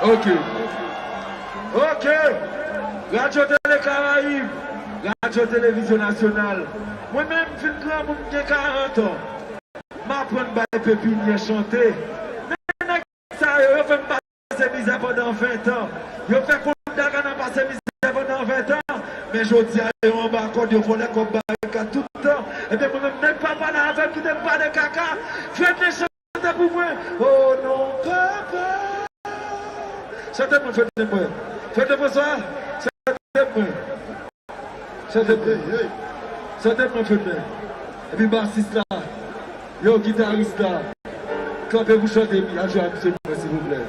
Ok. Ok. Radio Télé Caraïbes. Radio Télévision Nationale. Moi-même, je suis grand monde qui a 40 ans. M'apprendre à pépinier chanter. Mais ça, je fais passer misère pendant 20 ans. Je fais qu'on a passé misère pendant 20 ans. Mais je dis à eux en bas, quand ils font les combats tout le temps. Et bien, moi-même, n'aime pas parler avec qui n'aime pas de caca. Faites les chanter pour moi. Oh non, papa. Chantez-moi, faites-moi. Faites-moi ça. Chantez-moi. Chantez-moi. Chantez-moi, faites-moi. Et puis, bassiste là. Yo, guitariste là. Clampez-vous, chantez, à jouer à monsieur, s'il vous plaît.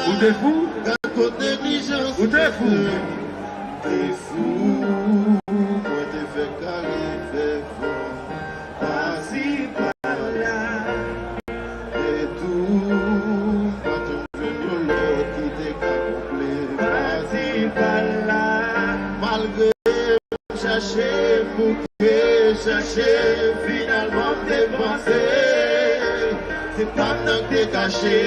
Ou t'es fou? Ou t'es fou? T'es fou, moi t'es fait carré, fait fort. Pas-ci, par-là, et tout. Pas ton venu l'autre qui t'est complet. Pas-ci, par-là, malgré chercher, bouquet, chercher, finalement t'es pensé. C'est pas tant que t'es caché.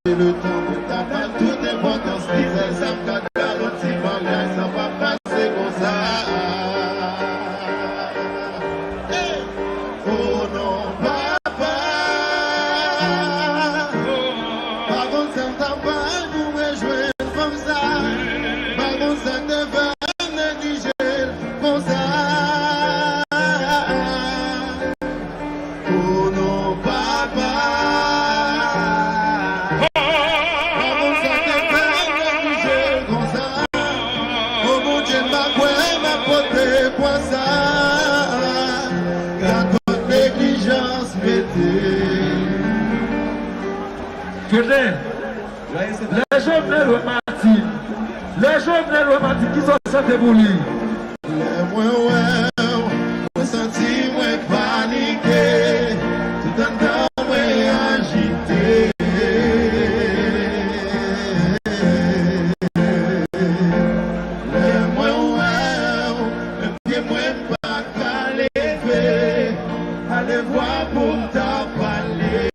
Le temps que t'as pas toute importance, ça me garde l'autre si mariage, ça va passer comme ça. Hey. Oh non, papa. Par contre, ça me t'a pas pour me jouer comme ça. Par contre, ça te va négliger comme ça. Oh non, papa. Les jeunes romantiques, les jeunes romantiques qui sont chantés pour lui. Les moins ouais, senti moins paniqué, tout un temps moins agité. Les moins ouais, un pied moins pas qu'à lever, allez voir pour t'en parler.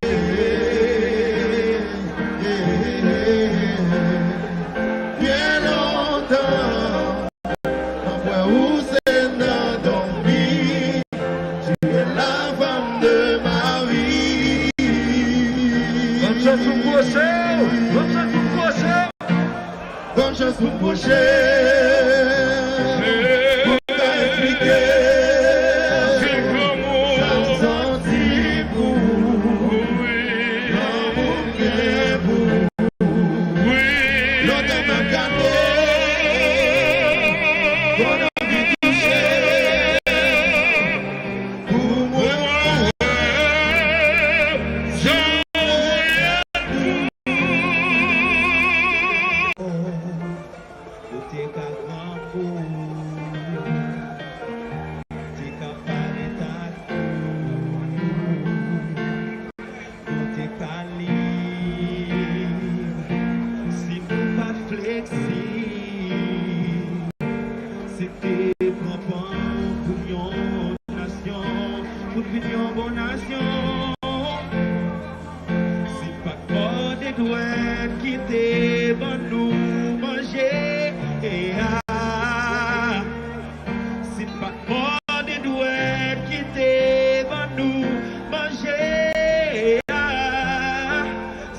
Bonne chance pour prochain. Pour t'expliquer. Ça me sentit pour. Dans mon bien pour. Longtemps m'a gardé. Bonne envie de toucher. Pour moi.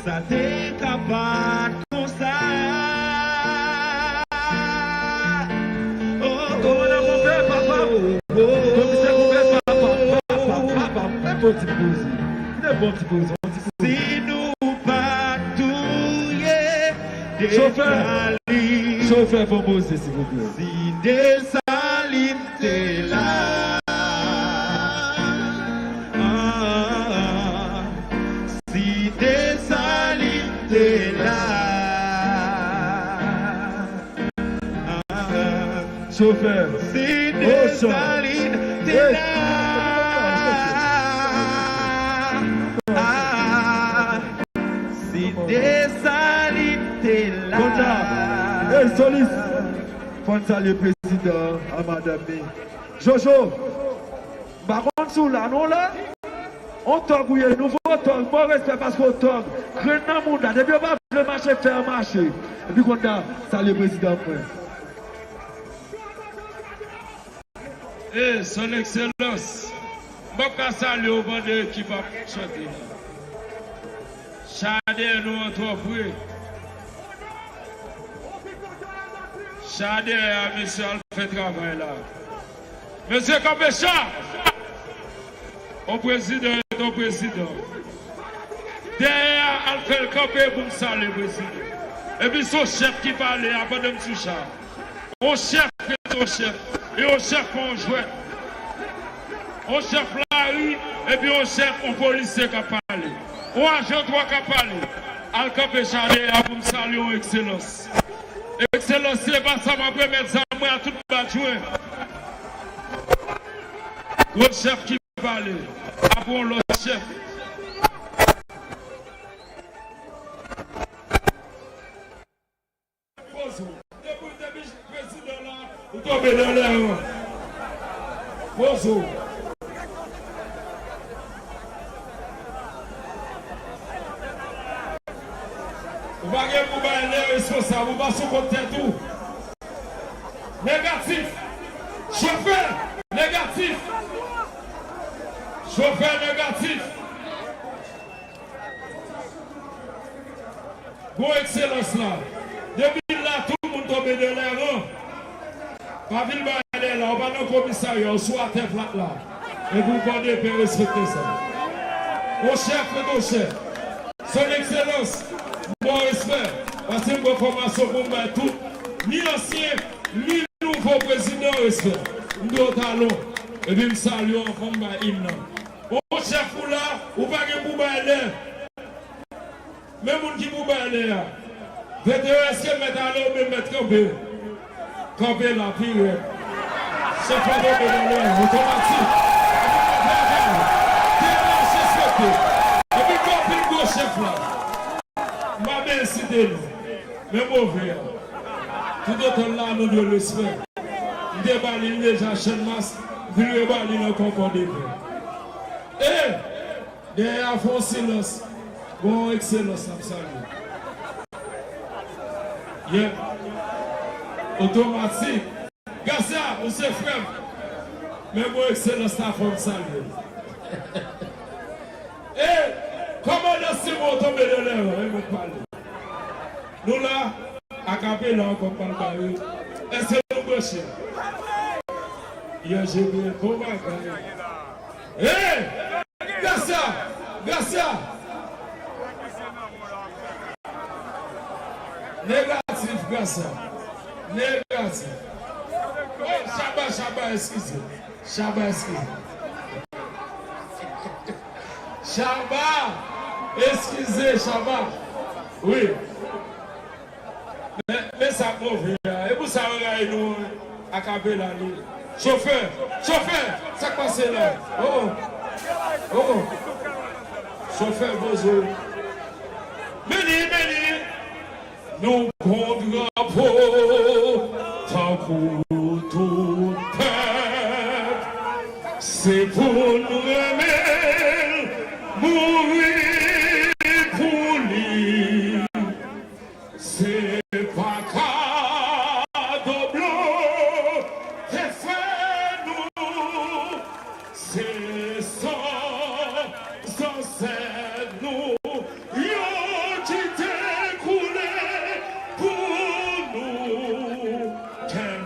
Ça t'est capable comme ça. bon petit pause. Il est bon petit pause. Si nous pas touiller, Chauffeur, faut poser, s'il vous plaît. si des salines t'es là. Si des salines t'es là. Chauffeur. Si des salines t'es là. Si des salines t'es là. Hey, Solis. Faut saluer le président à madame. Jojo. Par contre, sous là, non là? On togue, oui, nouveau togue, bon respect parce qu'on togue. Crée dans le monde, depuis on va le marché, faire marché. Et puis qu'on a salué le président. Eh, son excellence, je vais saluer au monde qui va chanter. Chade nous entrepris. Chade à monsieur fait travail là. Monsieur Campécha, au président et au président. Derrière, elle fait le campé pour me saluer le président. Et puis son chef qui parle avant de me toucher. Au chef et au chef. Et au chef conjoint. Au chef la rue. Et puis au chef au policier qui a parlé. Au agent droit qui a parlé. Al Campécha pour me saluer en excellence. Excellence, c'est pas ça, ma première ça, moi à tout batouin. Le chef qui parle, après le chef. Depuis le président là, vous tombez dans l'air. Bonjour. Vous ne pouvez pas aller responsable, vous ne pouvez pas compter tout. Négatif. Chauffeur, négatif. Chauffeur négatif. Bon excellence là. Depuis là, tout le monde tombe de l'air. Pas ville bailler là, on va dans le commissariat, on soit à terre flat là. Et vous pouvez respecter ça. Au chef et au chef. Son excellence. Bon respect, parce que une formation pour moi tout, ni ancien, ni nouveau président respect. Nous allons, et puis nous saluons comme hymne. Au chef ou là, ou pas que vous baillez. Même gens qui vous baillez là. Est-ce que mettre à l'eau, mais mettre camper. Camper la pire. C'est pas de l'air, automatique. Et puis camper le gros chef là. Ma belle cité, mais mauvais. Tout autant là, nous devons le respect. Nous devons aller déjà chez masse, nous devons aller dans le concours des paix. Et, derrière, font silence. Bon, excellence, ça me salue. Yeah. Automatique. Garcia, vous êtes frère. Mais bon, excellence, ça me salue. Et, comment est-ce que vous tombez de l'air? Nous là, à Capé, là, on comprend pas. Est-ce que nous brochez? Hier, j'ai vu un beau bagage. Hé! Garcia! Garcia! Négatif, Garcia. Négatif. Oh, Chaba, excusez. Chaba, excusez. Chaba! Excusez, Chaba. Oui. Mais ça mauvais. Et vous savez, nous, à Capé, là, nous. Chauffeur, ça passe là. Oh. Chauffeur, bonjour. Meni, nous prendrons drapeau, tant pour tout peuple. C'est pour nous remettre, mourir pour lui. C'est pas cadeau blanc, c'est fait nous. C'est sans nous. Yo qui t'es coulé pour nous. Quel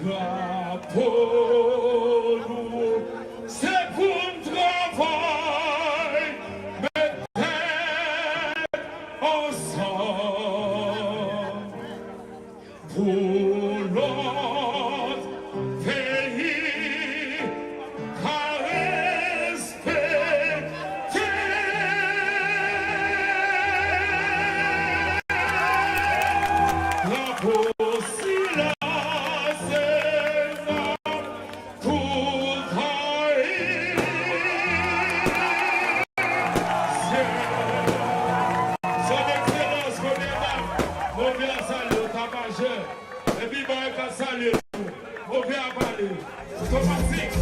drapeau nous. C'est pour un travail. ensemble pour l'autre pays à respecter. La silence pour trahir. Son Excellence, mon bien salut, tabageur, et puis mon bien salut, mon bien avalé, automatique.